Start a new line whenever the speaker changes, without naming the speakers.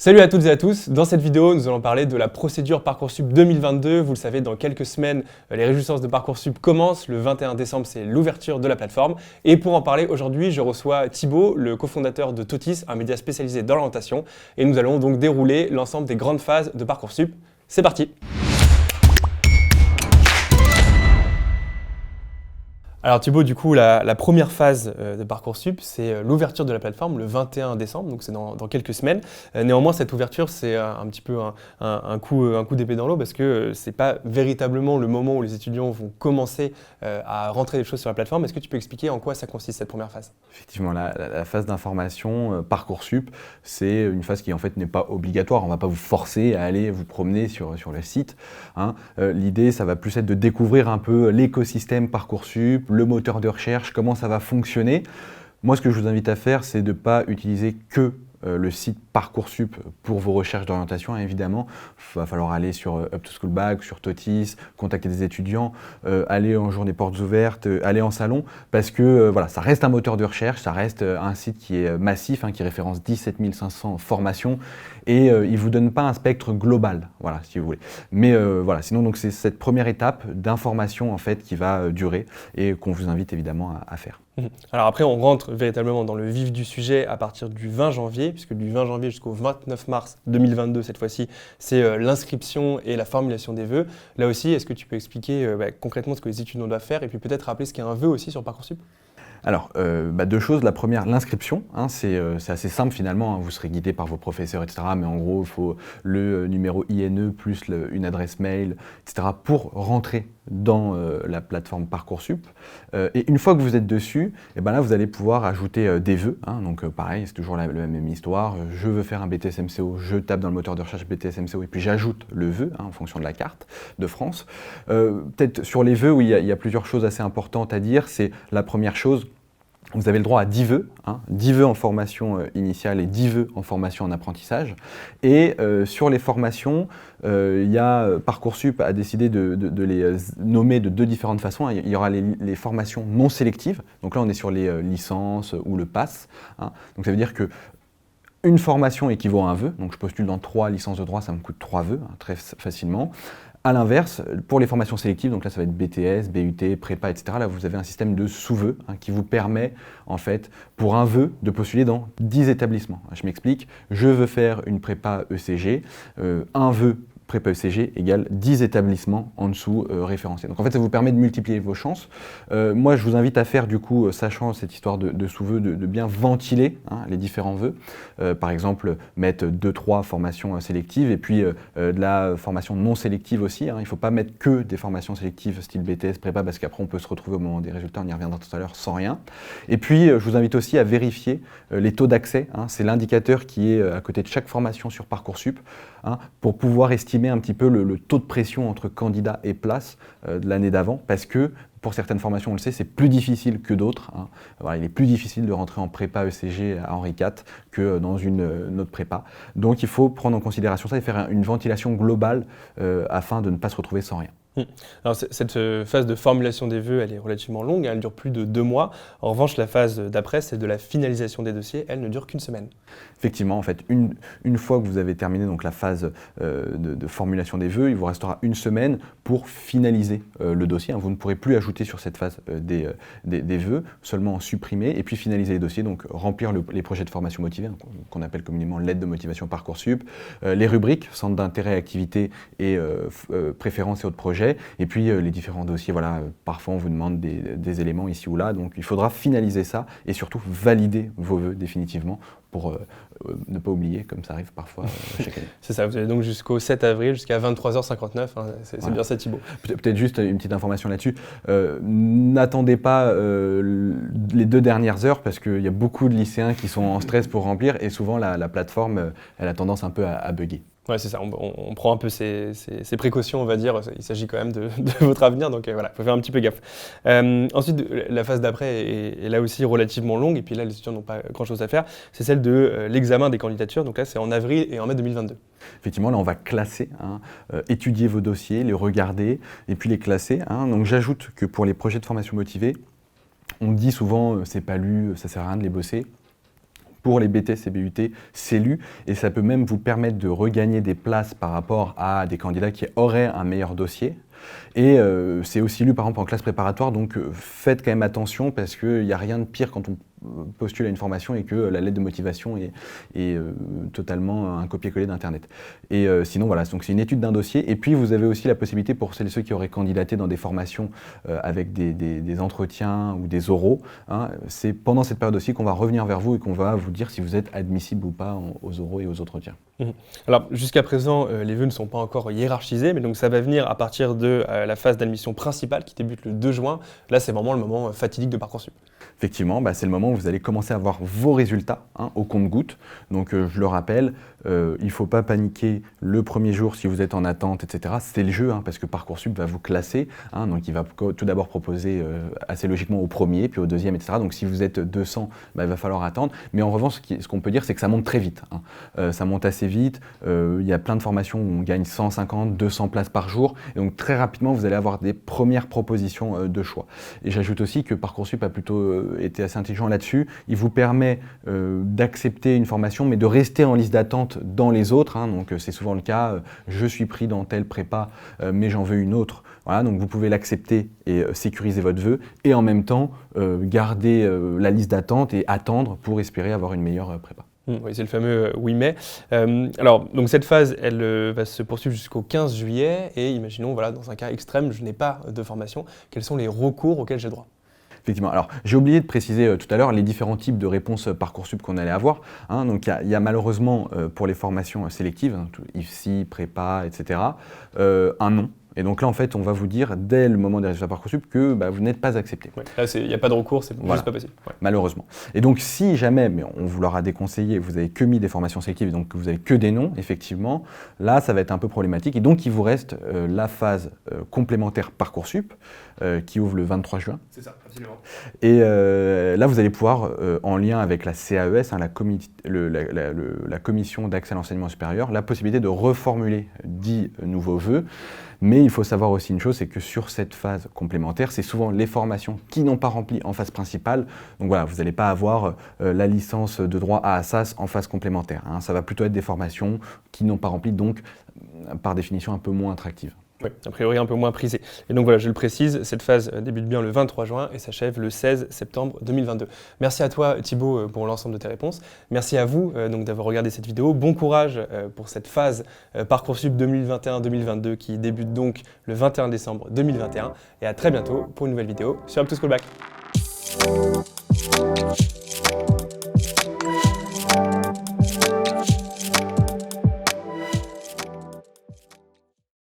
Salut à toutes et à tous, dans cette vidéo nous allons parler de la procédure Parcoursup 2022. Vous le savez, dans quelques semaines, les réjouissances de Parcoursup commencent. Le 21 décembre, c'est l'ouverture de la plateforme. Et pour en parler aujourd'hui, je reçois Thibaut, le cofondateur de Totis, un média spécialisé dans l'orientation. Et nous allons donc dérouler l'ensemble des grandes phases de Parcoursup. C'est parti! Alors Thibaut, du coup, la première phase de Parcoursup, c'est l'ouverture de la plateforme le 21 décembre, donc c'est dans quelques semaines. Néanmoins, cette ouverture, c'est un petit peu un coup d'épée dans l'eau parce que c'est pas véritablement le moment où les étudiants vont commencer à rentrer des choses sur la plateforme. Est-ce que tu peux expliquer en quoi ça consiste cette première phase?
Effectivement, la phase d'information Parcoursup, c'est une phase qui en fait n'est pas obligatoire. On ne va pas vous forcer à aller vous promener sur le site. L'idée, ça va plus être de découvrir un peu l'écosystème Parcoursup, le moteur de recherche, comment ça va fonctionner. Moi, ce que je vous invite à faire, c'est de ne pas utiliser que le site Parcoursup pour vos recherches d'orientation, évidemment. Il va falloir aller sur Up to School Back, sur Totis, contacter des étudiants, aller en journée portes ouvertes, aller en salon, parce que voilà, ça reste un moteur de recherche, ça reste un site qui est massif, qui référence 17 500 formations, et il ne vous donne pas un spectre global, voilà, si vous voulez. Mais voilà, sinon donc c'est cette première étape d'information en fait qui va durer et qu'on vous invite évidemment à faire.
Alors après, on rentre véritablement dans le vif du sujet à partir du 20 janvier, puisque du 20 janvier jusqu'au 29 mars 2022, cette fois-ci, c'est l'inscription et la formulation des vœux. Là aussi, est-ce que tu peux expliquer concrètement ce que les étudiants doivent faire et puis peut-être rappeler ce qu'est un vœu aussi sur Parcoursup?
Alors, deux choses. La première, l'inscription. C'est assez simple finalement. Vous serez guidé par vos professeurs, etc. Mais en gros, il faut le numéro INE plus une adresse mail, etc. pour rentrer dans la plateforme Parcoursup. Et une fois que vous êtes dessus, là, vous allez pouvoir ajouter des vœux. Donc, pareil, c'est toujours la même histoire. Je veux faire un BTS MCO, je tape dans le moteur de recherche BTS MCO et puis j'ajoute le vœu en fonction de la carte de France. Peut-être sur les vœux, oui, il y a plusieurs choses assez importantes à dire. C'est la première chose. Vous avez le droit à 10 vœux, 10 vœux en formation initiale et 10 vœux en formation en apprentissage. Et sur les formations, Parcoursup a décidé de les nommer de deux différentes façons. Il y aura les formations non sélectives. Donc là, on est sur les licences ou le PASS. Donc ça veut dire que une formation équivaut à un vœu. Donc je postule dans 3 licences de droit, ça me coûte 3 vœux, très facilement. A l'inverse, pour les formations sélectives, donc là ça va être BTS, BUT, prépa, etc. Là vous avez un système de sous-vœux qui vous permet en fait pour un vœu de postuler dans 10 établissements. Je m'explique, je veux faire une prépa ECG, un vœu prépa ECG égale 10 établissements en dessous référencés. Donc en fait, ça vous permet de multiplier vos chances. Moi, je vous invite à faire du coup, sachant cette histoire de sous-vœux, de bien ventiler les différents vœux. Par exemple, mettre 2-3 formations sélectives et puis de la formation non sélective aussi. Il ne faut pas mettre que des formations sélectives style BTS, prépa, parce qu'après on peut se retrouver au moment des résultats, on y reviendra tout à l'heure, sans rien. Et puis, je vous invite aussi à vérifier les taux d'accès. C'est l'indicateur qui est à côté de chaque formation sur Parcoursup pour pouvoir estimer un petit peu le taux de pression entre candidats et places de l'année d'avant, parce que pour certaines formations, on le sait, c'est plus difficile que d'autres. Voilà, il est plus difficile de rentrer en prépa ECG à Henri IV que dans une autre prépa. Donc il faut prendre en considération ça et faire une ventilation globale afin de ne pas se retrouver sans rien.
Alors cette phase de formulation des vœux, elle est relativement longue, elle dure plus de 2 mois. En revanche, la phase d'après, c'est de la finalisation des dossiers, elle ne dure qu'une semaine.
Effectivement, en fait, une fois que vous avez terminé donc, la phase de formulation des vœux, il vous restera une semaine pour finaliser le dossier. Vous ne pourrez plus ajouter sur cette phase des vœux, seulement en supprimer et puis finaliser les dossiers, donc remplir les projets de formation motivés, qu'on appelle communément l'aide de motivation Parcoursup, les rubriques, centre d'intérêt, activité et préférences et autres projets. Et puis les différents dossiers, voilà, parfois on vous demande des éléments ici ou là, donc il faudra finaliser ça et surtout valider vos vœux définitivement pour ne pas oublier, comme ça arrive parfois chaque année.
C'est ça, vous avez donc jusqu'au 7 avril, jusqu'à 23h59, c'est voilà. Bien ça Thibaut.
Peut-être juste une petite information là-dessus, n'attendez pas les 2 dernières heures parce qu'il y a beaucoup de lycéens qui sont en stress pour remplir et souvent la plateforme, elle a tendance un peu à bugger.
Ouais, c'est ça, on prend un peu ces précautions, on va dire, il s'agit quand même de votre avenir, donc voilà, il faut faire un petit peu gaffe. Ensuite, la phase d'après est là aussi relativement longue, et puis là, les étudiants n'ont pas grand-chose à faire, c'est celle de l'examen des candidatures, donc là, c'est en avril et en mai 2022.
Effectivement, là, on va classer, étudier vos dossiers, les regarder, et puis les classer. Donc j'ajoute que pour les projets de formation motivés, on dit souvent, c'est pas lu, ça sert à rien de les bosser. pour les BTS et BUT, c'est lu et ça peut même vous permettre de regagner des places par rapport à des candidats qui auraient un meilleur dossier. Et c'est aussi lu par exemple en classe préparatoire, donc faites quand même attention parce qu'il n'y a rien de pire quand on postule à une formation et que la lettre de motivation est totalement un copier-coller d'Internet. Et sinon voilà, donc c'est une étude d'un dossier et puis vous avez aussi la possibilité pour celles et ceux qui auraient candidaté dans des formations avec des entretiens ou des oraux, hein, c'est pendant cette période aussi qu'on va revenir vers vous et qu'on va vous dire si vous êtes admissible ou pas aux oraux et aux entretiens.
Alors jusqu'à présent, les vœux ne sont pas encore hiérarchisés, mais donc ça va venir à partir de la phase d'admission principale qui débute le 2 juin. Là, c'est vraiment le moment fatidique de Parcoursup.
Effectivement, c'est le moment où vous allez commencer à voir vos résultats au compte-gouttes. Donc je le rappelle, il ne faut pas paniquer le premier jour si vous êtes en attente, etc. C'est le jeu, parce que Parcoursup va vous classer. Donc il va tout d'abord proposer assez logiquement au premier, puis au deuxième, etc. Donc si vous êtes 200, il va falloir attendre. Mais en revanche, ce qu'on peut dire, c'est que ça monte très vite. Ça monte assez vite. Il y a plein de formations où on gagne 150, 200 places par jour. Et donc très rapidement, vous allez avoir des premières propositions de choix. Et j'ajoute aussi que Parcoursup a plutôt été assez intelligent là-dessus. Il vous permet d'accepter une formation, mais de rester en liste d'attente dans les autres. Donc c'est souvent le cas, je suis pris dans telle prépa, mais j'en veux une autre. Voilà, donc vous pouvez l'accepter et sécuriser votre vœu, et en même temps garder la liste d'attente et attendre pour espérer avoir une meilleure prépa.
Oui, c'est le fameux 8 mai. Alors, donc cette phase, elle va se poursuivre jusqu'au 15 juillet. Et imaginons, voilà, dans un cas extrême, je n'ai pas de formation. Quels sont les recours auxquels j'ai droit ?
Effectivement. Alors, j'ai oublié de préciser tout à l'heure les différents types de réponses Parcoursup qu'on allait avoir. Donc, il y a malheureusement, pour les formations sélectives, IFSI, prépa, etc., un non. Et donc là, en fait, on va vous dire, dès le moment des résultats Parcoursup, que vous n'êtes pas accepté.
Ouais, là, il n'y a pas de recours, c'est
voilà.
Juste pas possible. Ouais.
Malheureusement. Et donc, si jamais, mais on vous l'aura déconseillé, vous avez que mis des formations sélectives, et donc vous avez que des noms, effectivement, là, ça va être un peu problématique. Et donc, il vous reste la phase complémentaire Parcoursup, qui ouvre le 23 juin.
C'est ça, absolument.
Et là, vous allez pouvoir, en lien avec la CAES, la Commission d'accès à l'enseignement supérieur, la possibilité de reformuler 10 nouveaux vœux. Mais il faut savoir aussi une chose, c'est que sur cette phase complémentaire, c'est souvent les formations qui n'ont pas rempli en phase principale. Donc voilà, vous n'allez pas avoir la licence de droit à Assas en phase complémentaire. Ça va plutôt être des formations qui n'ont pas rempli, donc par définition un peu moins attractives.
Oui, a priori un peu moins prisé. Et donc voilà, je le précise, cette phase débute bien le 23 juin et s'achève le 16 septembre 2022. Merci à toi Thibaut pour l'ensemble de tes réponses. Merci à vous donc d'avoir regardé cette vidéo. Bon courage pour cette phase Parcoursup 2021-2022 qui débute donc le 21 décembre 2021. Et à très bientôt pour une nouvelle vidéo sur Up2School Back.